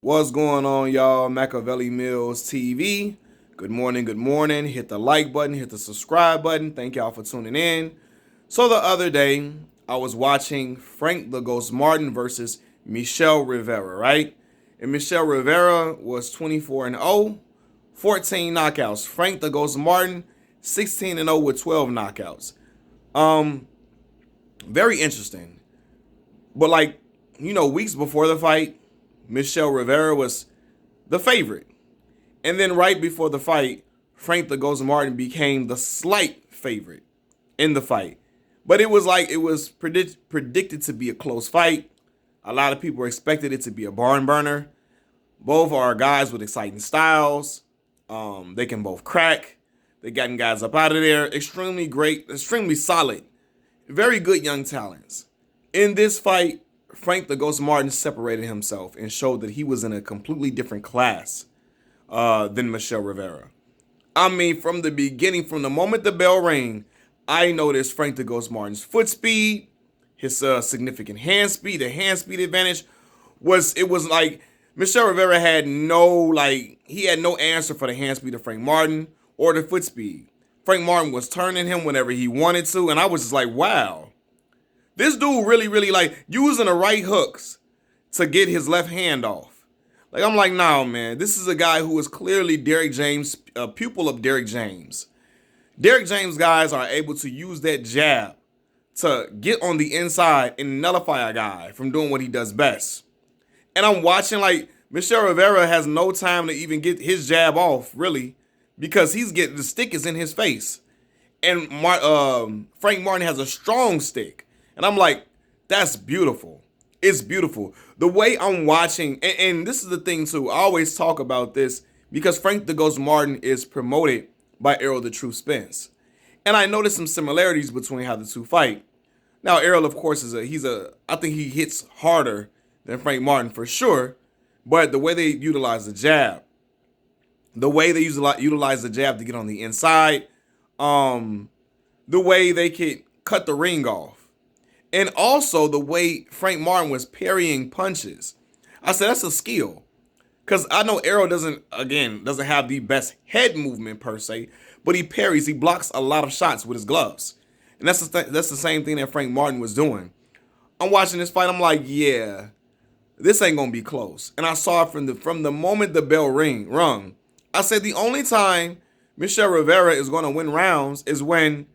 What's going on, y'all? Machiavelli Mills TV. Good morning, good morning. Hit the like button, hit the subscribe button. Thank y'all for tuning in. So the other day, I was watching Frank the Ghost Martin versus Michel Rivera, right? And Michel Rivera was 24-0, 14 knockouts. Frank the Ghost Martin, 16-0 with 12 knockouts. Um, Very interesting. But weeks before the fight, Michel Rivera was the favorite. And then right before the fight, Frank the Ghost Martin became the slight favorite in the fight. But it was predicted to be a close fight. A lot of people expected it to be a barn burner. Both are guys with exciting styles. They can both crack. They gotten guys up out of there. Extremely great, extremely solid. Very good young talents. In this fight, Frank the Ghost Martin separated himself and showed that he was in a completely different class than Michel Rivera. I mean, from the beginning, from the moment the bell rang, I noticed Frank the Ghost Martin's foot speed, his significant hand speed, the hand speed advantage was like Michel Rivera had no answer for the hand speed of Frank Martin or the foot speed. Frank Martin was turning him whenever he wanted to, and I was just like, wow. This dude really like using the right hooks to get his left hand off. Like, I'm like, nah, man, this is a guy who is clearly Derrick James, a pupil of Derrick James. Derrick James guys are able to use that jab to get on the inside and nullify a guy from doing what he does best. And I'm watching like Michel Rivera has no time to even get his jab off, really, because the stick is in his face. And Frank Martin has a strong stick. And I'm like, that's beautiful. It's beautiful. The way I'm watching, and this is the thing too, I always talk about this because Frank the Ghost Martin is promoted by Errol the Truth Spence. And I noticed some similarities between how the two fight. Now, Errol, of course, I think he hits harder than Frank Martin for sure. But the way they utilize the jab, the way they utilize the jab to get on the inside, the way they could cut the ring off. And also the way Frank Martin was parrying punches. I said that's a skill. Because I know Errol doesn't have the best head movement per se, but he parries, he blocks a lot of shots with his gloves. And that's the same thing that Frank Martin was doing. I'm watching this fight, I'm like, yeah, this ain't gonna be close. And I saw it from the moment the bell rung. I said the only time Michel Rivera is gonna win rounds is when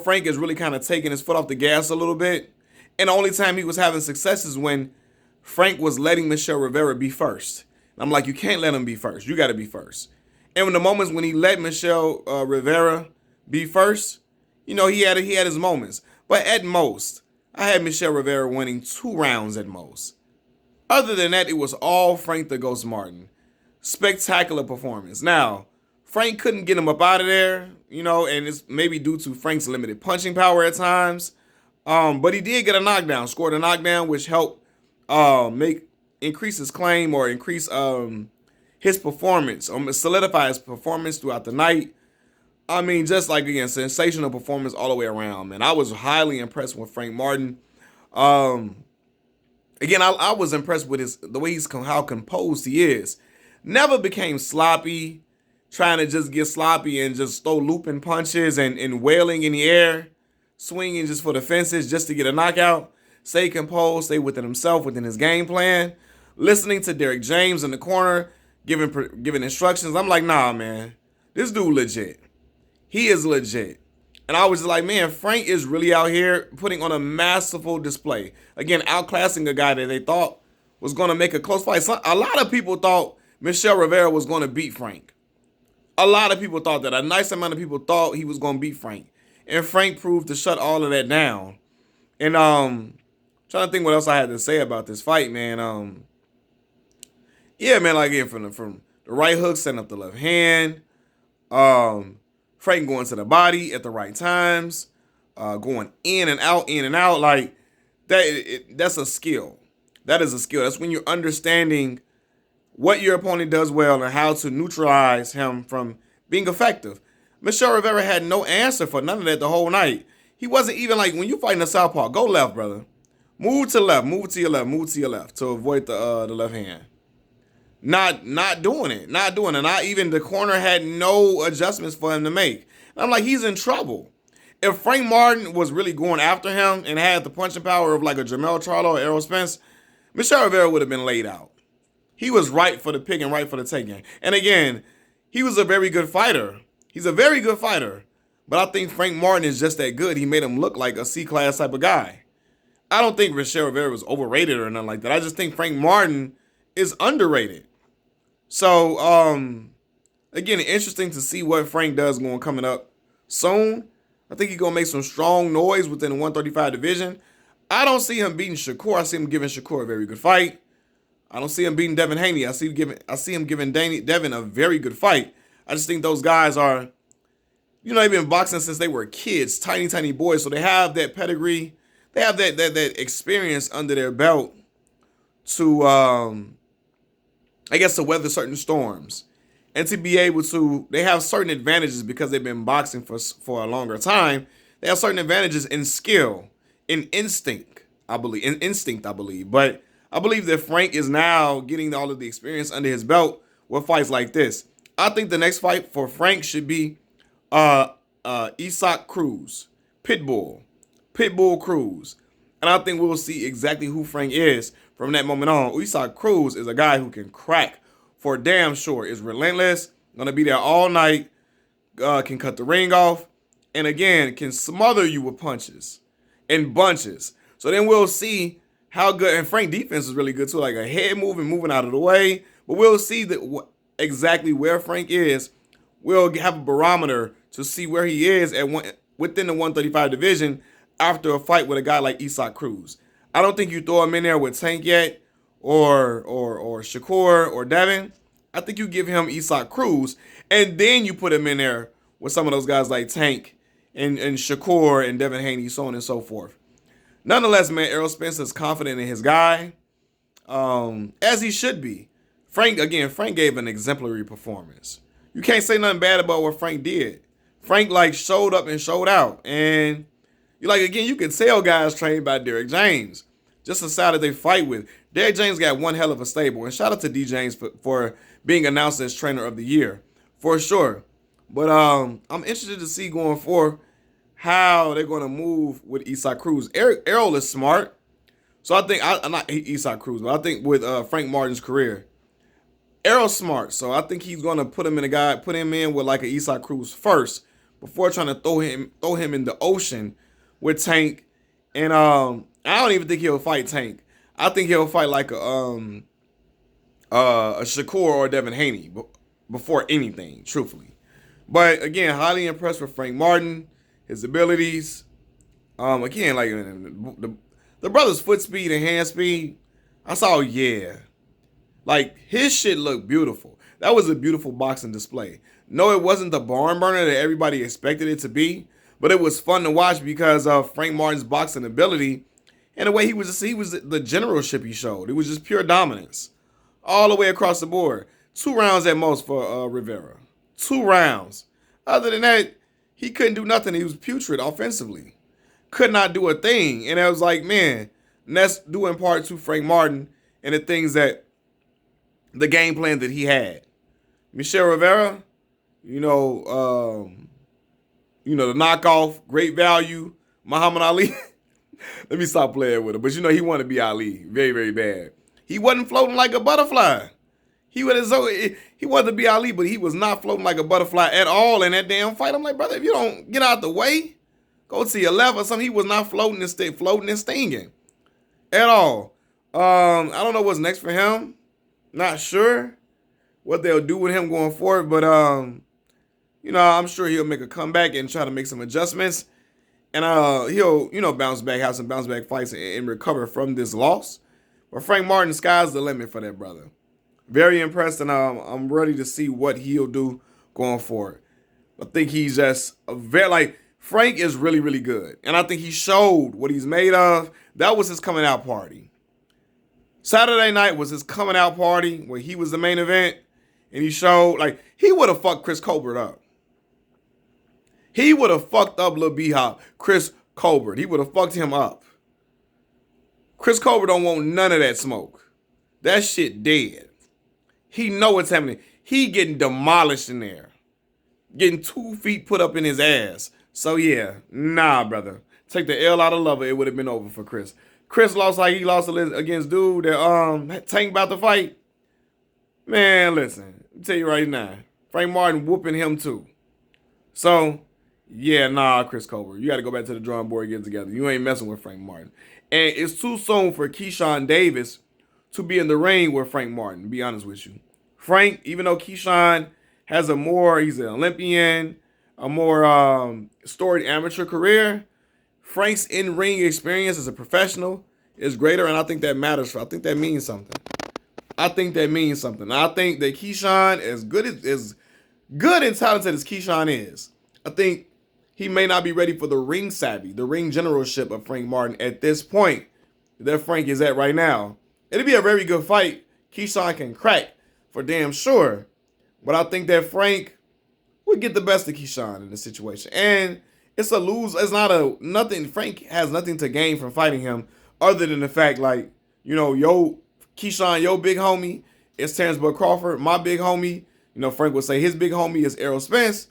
Frank is really kind of taking his foot off the gas a little bit. And the only time he was having success is when Frank was letting Michel Rivera be first. And I'm like, you can't let him be first. You got to be first. And in the moments when he let Michel Rivera be first, he had his moments. But at most, I had Michel Rivera winning 2 rounds at most. Other than that, it was all Frank the Ghost Martin. Spectacular performance. Now, Frank couldn't get him up out of there, and it's maybe due to Frank's limited punching power at times. But he did get a knockdown, scored a knockdown, which helped increase his claim or increase his performance, solidify his performance throughout the night. I mean, just like, again, sensational performance all the way around, man. I was highly impressed with Frank Martin. Again, I was impressed with the way how composed he is. Never became sloppy, trying to just get sloppy and just throw looping punches and wailing in the air, swinging just for the fences just to get a knockout. Stay composed, stay within himself, within his game plan. Listening to Derrick James in the corner, giving instructions. I'm like, nah, man, this dude legit. He is legit. And I was just like, man, Frank is really out here putting on a masterful display. Again, outclassing a guy that they thought was going to make a close fight. A lot of people thought Michel Rivera was going to beat Frank. A lot of people thought that. A nice amount of people thought he was going to beat Frank. And Frank proved to shut all of that down. And trying to think what else I had to say about this fight, man. Yeah, man, like again, from the right hook, setting up the left hand. Frank going to the body at the right times. Going in and out. Like, that's a skill. That is a skill. That's when you're understanding what your opponent does well and how to neutralize him from being effective. Michel Rivera had no answer for none of that the whole night. He wasn't even like, when you fighting a southpaw, go left, brother. Move to left, move to your left, move to your left to avoid the left hand. not doing it. Not doing it. Not even the corner had no adjustments for him to make. And I'm like, he's in trouble. If Frank Martin was really going after him and had the punching power of like a Jermell Charlo or Errol Spence, Michel Rivera would have been laid out. He was right for the pick and right for the taking. And again, he was a very good fighter. He's a very good fighter. But I think Frank Martin is just that good. He made him look like a C-class type of guy. I don't think Michel Rivera was overrated or nothing like that. I just think Frank Martin is underrated. So, again, interesting to see what Frank does coming up soon. I think he's going to make some strong noise within the 135 division. I don't see him beating Shakur. I see him giving Shakur a very good fight. I don't see him beating Devin Haney. I see him giving Devin a very good fight. I just think those guys are, they've been boxing since they were kids, tiny, tiny boys. So they have that pedigree. They have that experience under their belt to, to weather certain storms. And to be able to, they have certain advantages because they've been boxing for a longer time. They have certain advantages in skill, in instinct, I believe. But I believe that Frank is now getting all of the experience under his belt with fights like this. I think the next fight for Frank should be Isaac Cruz, Pitbull Cruz. And I think we'll see exactly who Frank is from that moment on. Isaac Cruz is a guy who can crack for damn sure, is relentless, gonna be there all night, can cut the ring off, and again, can smother you with punches in bunches. So then we'll see how good, and Frank defense is really good too, like a head moving out of the way. But we'll see exactly where Frank is. We'll have a barometer to see where he is within the 135 division after a fight with a guy like Isaac Cruz. I don't think you throw him in there with Tank yet, or Shakur or Devin. I think you give him Isaac Cruz, and then you put him in there with some of those guys like Tank and Shakur and Devin Haney, so on and so forth. Nonetheless, man, Errol Spence is confident in his guy, as he should be. Frank gave an exemplary performance. You can't say nothing bad about what Frank did. Frank, showed up and showed out. And, you can tell guys trained by Derrick James. Just the side that they fight with. Derrick James got one hell of a stable. And shout out to D. James for being announced as Trainer of the Year, for sure. But I'm interested to see going forward how they're going to move with Isaac Cruz. Errol is smart. So I think, I'm not Isaac Cruz, but I think with Frank Martin's career, Errol's smart. So I think he's going to put him in with like an Isaac Cruz first before trying to throw him in the ocean with Tank. And I don't even think he'll fight Tank. I think he'll fight like a Shakur or Devin Haney before anything, truthfully. But again, highly impressed with Frank Martin, his abilities. Again, like the brother's foot speed and hand speed, I saw, like his shit looked beautiful. That was a beautiful boxing display. No, it wasn't the barn burner that everybody expected it to be, but it was fun to watch because of Frank Martin's boxing ability and the way he was the generalship he showed. It was just pure dominance all the way across the board. 2 rounds at most for Rivera. 2 rounds. Other than that, he couldn't do nothing. He was putrid offensively. Could not do a thing. And I was like, man, that's due in part to Frank Martin and the things that the game plan that he had. Michel Rivera, the knockoff, great value, Muhammad Ali. Let me stop playing with him. But he wanted to be Ali very, very bad. He wasn't floating like a butterfly. He wanted to be Ali, but he was not floating like a butterfly at all in that damn fight. I'm like, brother, if you don't get out the way, go to your left or something. He was not floating and stinging at all. I don't know what's next for him. Not sure what they'll do with him going forward, but I'm sure he'll make a comeback and try to make some adjustments. And he'll, bounce back, have some bounce back fights and recover from this loss. But Frank Martin, sky's the limit for that brother. Very impressed, and I'm ready to see what he'll do going forward. I think he's just Frank is really, really good. And I think he showed what he's made of. That was his coming out party. Saturday night was his coming out party where he was the main event. And he showed, he would have fucked Chris Colbert up. He would have fucked up Lil B-Hop, Chris Colbert. He would have fucked him up. Chris Colbert don't want none of that smoke. That shit dead. He know what's happening. He getting demolished in there. Getting 2 feet put up in his ass. So yeah, nah, brother. Take the L out of Lover, it would have been over for Chris. Chris lost like he lost against dude that Tank about to fight. Man, listen, I'll tell you right now, Frank Martin whooping him too. So, yeah, nah, Chris Colbert, you got to go back to the drawing board and get together. You ain't messing with Frank Martin. And it's too soon for Keyshawn Davis to be in the ring with Frank Martin, to be honest with you. Frank, even though Keyshawn has he's an Olympian, a more storied amateur career, Frank's in-ring experience as a professional is greater, and I think that matters. I think that means something. I think that Keyshawn, as good and talented as Keyshawn is, I think he may not be ready for the ring savvy, the ring generalship of Frank Martin at this point that Frank is at right now. It'll be a very good fight. Keyshawn can crack for damn sure. But I think that Frank would get the best of Keyshawn in this situation. And it's a lose. It's not a nothing. Frank has nothing to gain from fighting him other than the fact, like, Keyshawn, your big homie is Terrence Bud Crawford. My big homie, Frank would say his big homie is Errol Spence.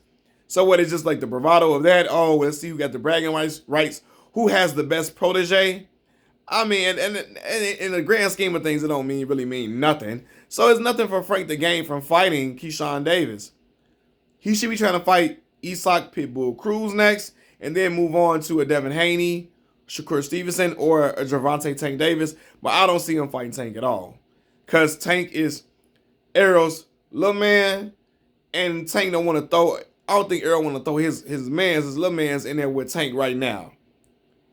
So what is just like the bravado of that? Oh, let's see who got the bragging rights. Who has the best protege? I mean, and in the grand scheme of things, it don't really mean nothing. So it's nothing for Frank to gain from fighting Keyshawn Davis. He should be trying to fight Isak Pitbull Cruz next, and then move on to a Devin Haney, Shakur Stevenson, or a Gervonta Tank Davis. But I don't see him fighting Tank at all. Because Tank is Errol's little man, and Tank don't want to throw. I don't think Errol want to throw his little man's in there with Tank right now.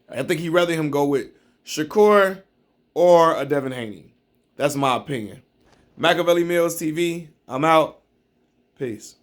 I think he'd rather him go with Shakur or a Devin Haney. That's my opinion. Machiavelli Mills TV, I'm out. Peace.